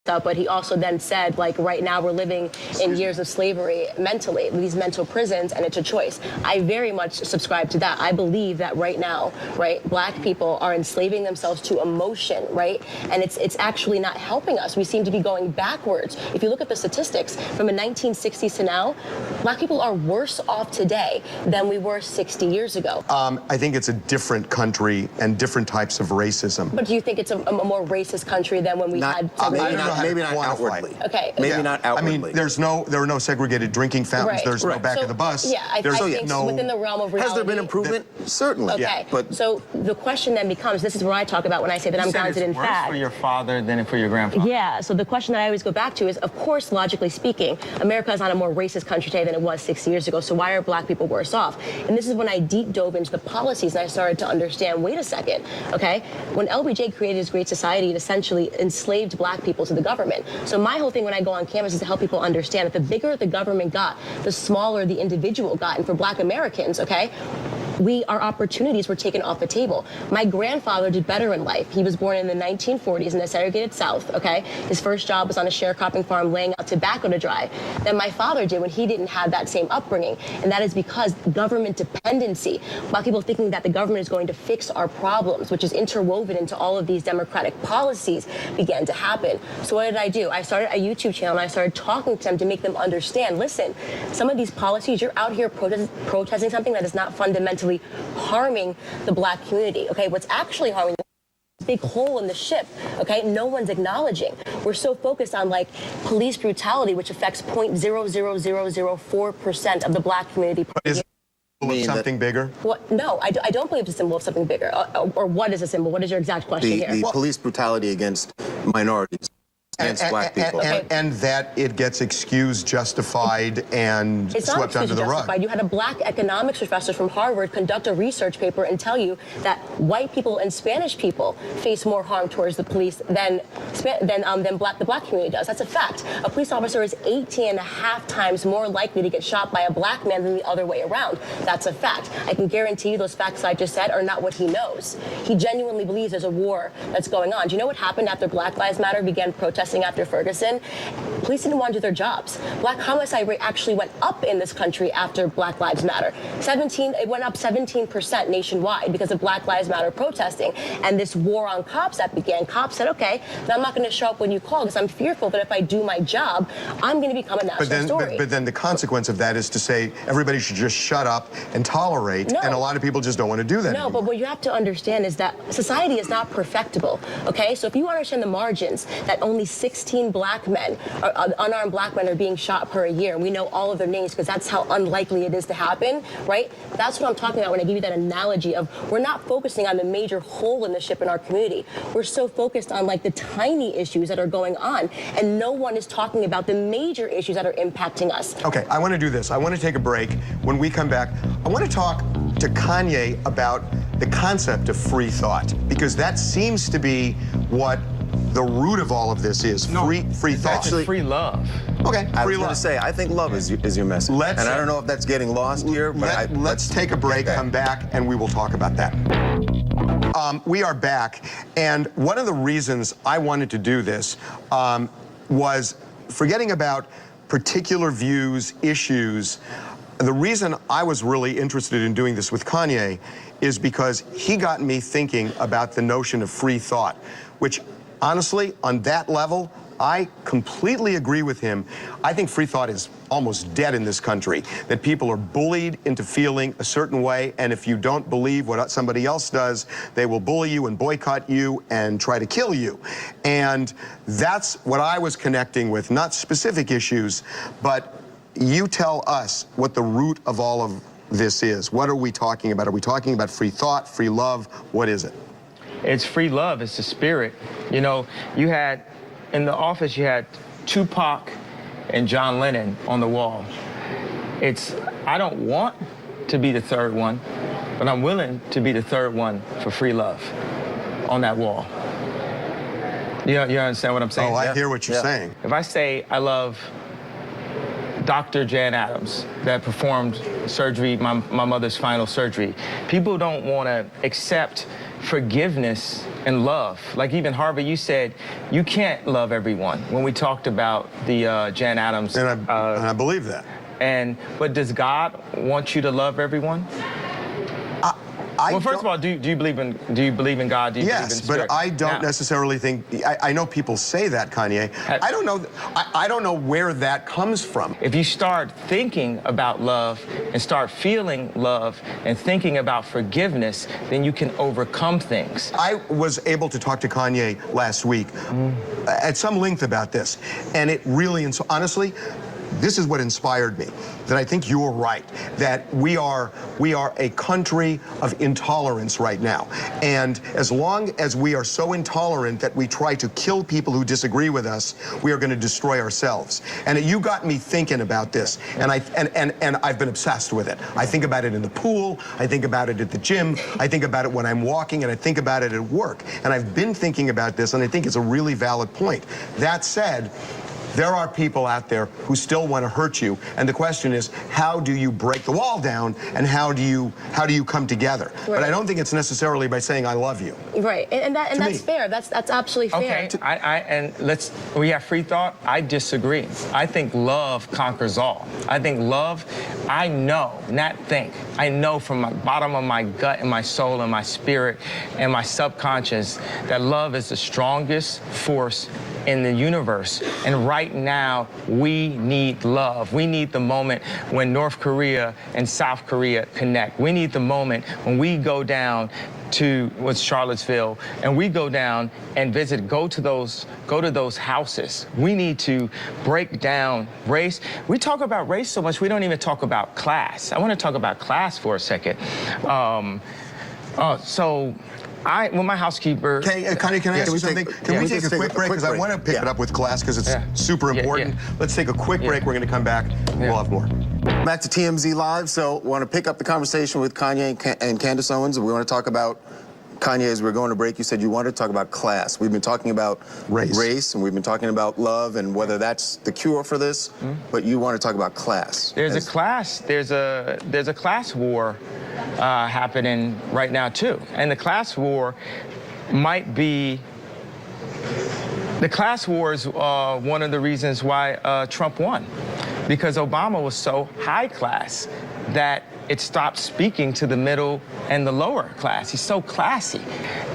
up, but he also then said, like, right now we're living in years of slavery mentally, these mental prisons, and it's a choice. I very much subscribe to that. I believe that right now, right, black people are enslaving themselves to emotion, right, and it's actually not helping us. We seem to be going backwards. If you look at the statistics from the 1960s to now, black people are worse off today than we were 60 years ago. I think it's a different country and different types of racism. But do you think it's a more racist country than when we had maybe not outwardly. Okay. Maybe not outwardly. I mean, there are no segregated drinking fountains. Right. There's no back of the bus. Yeah, I think within the realm of reality. Has there been improvement? Certainly. Okay. Yeah, but so the question then becomes, this is where I talk about when I say that I'm grounded in fact. It's worse for your father than for your grandfather. Yeah, so the question that I always go back to is, of course, logically speaking, America is not a more racist country today than it was 60 years ago, so why are black people worse off? And this is when I deep dove into the policies and I started to understand, wait a second, okay? When LBJ created his Great Society, it essentially enslaved black people to the government. So my whole thing when I go on campus is to help people understand that the bigger the government got, the smaller the individual got. And for black Americans, okay, our opportunities were taken off the table. My grandfather did better in life. He was born in the 1940s in the segregated South, okay? His first job was on a sharecropping farm laying out tobacco to dry. Then my father did when he didn't have that same upbringing. And that is because government dependency, black people thinking that the government is going to fix our problems, which is interwoven into all of these democratic policies, began to happen. So what did I do? I started a YouTube channel and I started talking to them to make them understand, listen, some of these policies, you're out here protesting something that is not fundamentally harming the black community, okay? What's actually harming the big hole in the ship, okay? No one's acknowledging. We're so focused on, like, police brutality, which affects 0.00004% of the black community. Is it a symbol of something bigger? What? No, I don't believe it's a symbol of something bigger. Or what is a symbol? What is your exact question here? The police brutality against minorities. Black people. And that it gets excused, justified, and swept under the rug. You had a black economics professor from Harvard conduct a research paper and tell you that white people and Spanish people face more harm towards the police than the black community does. That's a fact. A police officer is 18.5 times more likely to get shot by a black man than the other way around. That's a fact. I can guarantee you those facts I just said are not what he knows. He genuinely believes there's a war that's going on. Do you know what happened after Black Lives Matter began protesting after Ferguson? Police didn't want to do their jobs. Black homicide rate actually went up in this country after Black Lives Matter. It went up 17% nationwide because of Black Lives Matter protesting. And this war on cops that began, cops said, okay, then I'm not going to show up when you call because I'm fearful that if I do my job, I'm going to become a national story. But then the consequence of that is to say everybody should just shut up and tolerate, and a lot of people just don't want to do that anymore. But what you have to understand is that society is not perfectible, okay? So if you understand the margins, that only 16 black men, unarmed black men, are being shot per year, and we know all of their names because that's how unlikely it is to happen, right? That's what I'm talking about when I give you that analogy of we're not focusing on the major hole in the ship in our community. We're so focused on, like, the tiny issues that are going on, and no one is talking about the major issues that are impacting us. Okay, I want to do this. I want to take a break. When we come back, I want to talk to Kanye about the concept of free thought, because that seems to be what the root of all of this is. Free thought. Actually, free love. Okay, I was going to say, I think love is your message. And I don't know if that's getting lost here, but let's take a break, come back, and we will talk about that. We are back, and one of the reasons I wanted to do this was forgetting about particular views, issues. The reason I was really interested in doing this with Kanye is because he got me thinking about the notion of free thought, which honestly, on that level, I completely agree with him. I think free thought is almost dead in this country, that people are bullied into feeling a certain way, and if you don't believe what somebody else does, they will bully you and boycott you and try to kill you. And that's what I was connecting with, not specific issues, but you tell us what the root of all of this is. What are we talking about? Are we talking about free thought, free love? What is it? It's free love. It's the spirit. You know, you had, in the office, you had Tupac and John Lennon on the wall. I don't want to be the third one, but I'm willing to be the third one for free love on that wall. You understand what I'm saying? Oh, I hear what you're saying. If I say I love Dr. Jan Adams that performed surgery, my mother's final surgery, people don't want to accept forgiveness and love. Like even Harvey, you said you can't love everyone when we talked about the Jan Adams. And I believe that. But does God want you to love everyone? Well, first of all, do you believe in God? Do you believe in yes, spirit? But I don't necessarily think. I know people say that, Kanye. I don't know. I don't know where that comes from. If you start thinking about love and start feeling love and thinking about forgiveness, then you can overcome things. I was able to talk to Kanye last week at some length about this, and it really, and so honestly, this is what inspired me, that I think you're right, that we are a country of intolerance right now. And as long as we are so intolerant that we try to kill people who disagree with us, we are going to destroy ourselves. And you got me thinking about this, and I've been obsessed with it. I think about it in the pool, I think about it at the gym, I think about it when I'm walking, and I think about it at work. And I've been thinking about this, and I think it's a really valid point. That said, there are people out there who still want to hurt you, and the question is, how do you break the wall down, and how do you come together? Right. But I don't think it's necessarily by saying I love you. Right, and that's fair. That's absolutely fair. Okay, we have free thought. I disagree. I think love conquers all. I think love, I know, not think. I know from the bottom of my gut and my soul and my spirit and my subconscious that love is the strongest force in the universe. And right now, we need love. We need the moment when North Korea and South Korea connect. We need the moment when we go down to Charlottesville and we go down and go to those houses. We need to break down race. We talk about race so much, we don't even talk about class. I want to talk about class for a second. When my housekeeper... Connie, can I ask you something? Can we take a quick break? Because I want to pick it up with class because it's super important. Let's take a quick break. We're going to come back. We'll have more. Back to TMZ Live. So we want to pick up the conversation with Kanye and Candace Owens. We want to talk about, Kanye, as we're going to break, you said you wanted to talk about class. We've been talking about race and we've been talking about love and whether that's the cure for this, but you want to talk about class. There's a class war happening right now too. And the class war might be, the class war is one of the reasons why Trump won, because Obama was so high class that it stopped speaking to the middle and the lower class. He's so classy.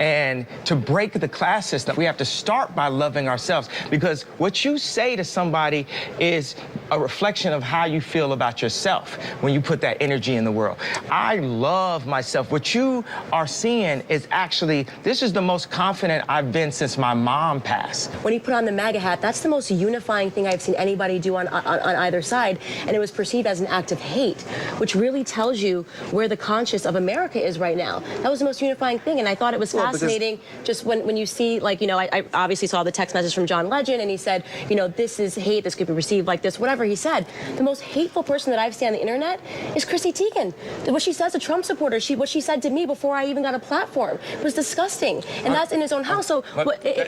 And to break the class system, we have to start by loving ourselves, because what you say to somebody is a reflection of how you feel about yourself when you put that energy in the world. I love myself. What you are seeing is actually, this is the most confident I've been since my mom passed. When he put on the MAGA hat, that's the most unifying thing I've seen anybody do on either side, and it was perceived as an act of hate, which really tells you where the conscience of America is right now. That was the most unifying thing, and I thought it was fascinating just when you see, like, you know, I obviously saw the text message from John Legend, and he said, you know, this is hate, this could be received like this, whatever he said. The most hateful person that I've seen on the internet is Chrissy Teigen. What she says to Trump supporters, what she said to me before I even got a platform was disgusting, and that's in his own house. So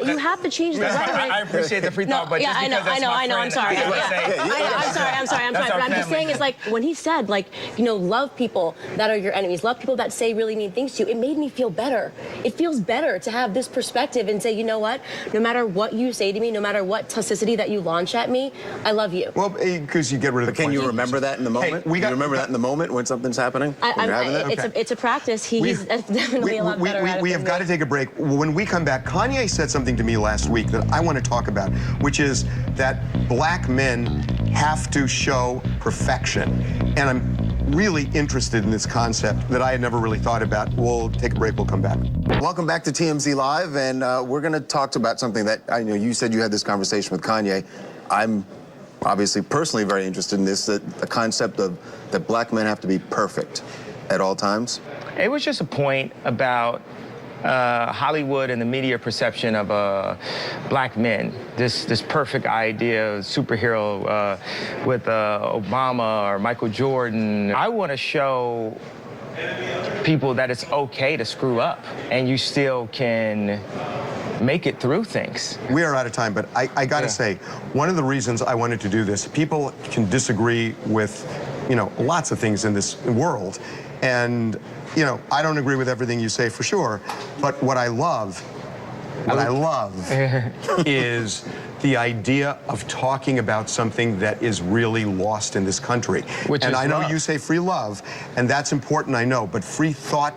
you have to change the rhetoric. I appreciate the free thought, but just because that's my friend, I'm sorry. I'm sorry. But I'm just saying, it's like when he said, like, you know, love people that are your enemies, love people that say really mean things to you. It made me feel better. It feels better to have this perspective and say, you know what? No matter what you say to me, no matter what toxicity that you launch at me, I love you. Well, because you get rid of the Can you remember that in the moment? You remember that in the moment when something's happening? It's a practice. He's definitely a lot better at it. We have got to take a break. When we come back, Kanye said something to me last week that I want to talk about, which is that black men have to show perfection. And I'm really interested in this concept that I had never really thought about. We'll take a break. We'll come back. Welcome back to TMZ Live, and we're going to talk about something that I know you said you had this conversation with Kanye. I'm obviously personally very interested in this, the concept of that black men have to be perfect at all times. It was just a point about Hollywood and the media perception of black men. This perfect idea of superhero with Obama or Michael Jordan. I want to show people that it's okay to screw up and you still can make it through things. We are out of time, but I got to say, one of the reasons I wanted to do this, people can disagree with, you know, lots of things in this world, and you know, I don't agree with everything you say for sure, but what I love what I love is the idea of talking about something that is really lost in this country. Which and is I know love. you say free love, and that's important, I know, but free thought